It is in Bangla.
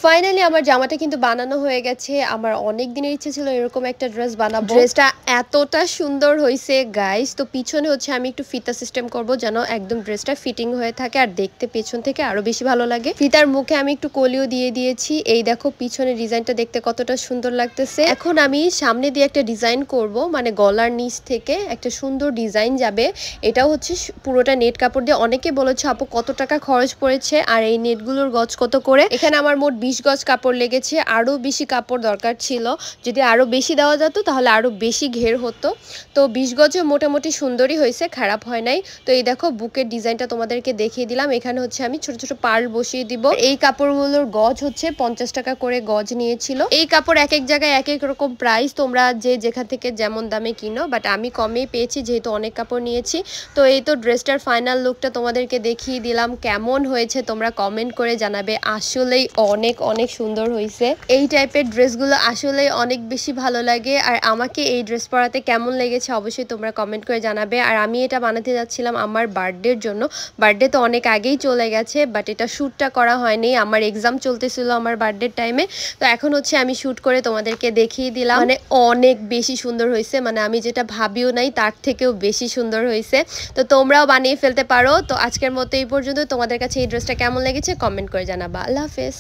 ফাইনালি আমার জামাটা কিন্তু বানানো হয়ে গেছে। আমার অনেক দিনের ইচ্ছে ছিল এরকম একটা ড্রেস বানাবো। ড্রেসটা এতটা সুন্দর হয়েছে গাইস। তো পিছনে হচ্ছে আমি একটু ফিতা সিস্টেম করব যেন একদম ড্রেসটা ফিটিং হয়ে থাকে আর দেখতে পেছন থেকে আরো বেশি ভালো লাগে। ফিতার মুখে আমি একটু কলিও দিয়ে দিয়েছি। এই দেখো পিছনে ডিজাইনটা দেখতে কতটা সুন্দর লাগতেছে। এখন আমি সামনে দিয়ে একটা ডিজাইন করব, মানে গলার নিচ থেকে একটা সুন্দর ডিজাইন যাবে। এটাও হচ্ছে পুরোটা নেট কাপড় দিয়ে। অনেকে বলেছে আপু কত টাকা খরচ পড়েছে আর এই নেটগুলোর গজ কত করে। এখানে আমার মোট 20 গজ কাপড় লেগেছে। আরো বেশি কাপড় দরকার ছিল, যদি আরো বেশি দেওয়া যেত তাহলে আরো বেশি ঘের হতো। তো 20 গজে মোটামুটি সুন্দরই হয়েছে, খারাপ হয় নাই। তো এই দেখো বুকের ডিজাইনটা তোমাদেরকে দেখিয়ে দিলাম। এখানে হচ্ছে আমি ছোট ছোট পার্ল বসিয়ে দিব। এই কাপড়গুলোর গজ হচ্ছে 50 টাকা করে গজ নিয়েছিল। এই কাপড় এক এক জায়গায় এক এক রকম প্রাইস, তোমরা যে যেখান থেকে যেমন দামে কিনো, বাট আমি কমেই পেয়েছি যেহেতু অনেক কাপড় নিয়েছি। তো এই তো ড্রেসটার ফাইনাল লুকটা তোমাদেরকে দেখিয়ে দিলাম। কেমন হয়েছে তোমরা কমেন্ট করে জানাবে। আসলেই অনেক অনেক সুন্দর হয়েছে। এই টাইপের ড্রেসগুলো আসলে অনেক বেশি ভালো লাগে। আর আমাকে এই ড্রেস পরাতে কেমন লেগেছে অবশ্যই তোমরা কমেন্ট করে জানাবে। আর আমি এটা বানাতে যাচ্ছিলাম আমার বার্থডের জন্য। বার্থডে তো অনেক আগেই চলে গেছে, বাট এটা শ্যুটটা করা হয়নি। আমার এক্সাম চলতেছিল আমার বার্থডের টাইমে। তো এখন হচ্ছে আমি শ্যুট করে তোমাদেরকে দেখিয়ে দিলাম। মানে অনেক বেশি সুন্দর হয়েছে, মানে আমি যেটা ভাবিও নাই তার থেকেও বেশি সুন্দর হয়েছে। তো তোমরাও বানিয়ে ফেলতে পারো। তো আজকের মতো এই পর্যন্ত। তোমাদের কাছে এই ড্রেসটা কেমন লেগেছে কমেন্ট করে জানাবা। আল্লাহ হাফেজ।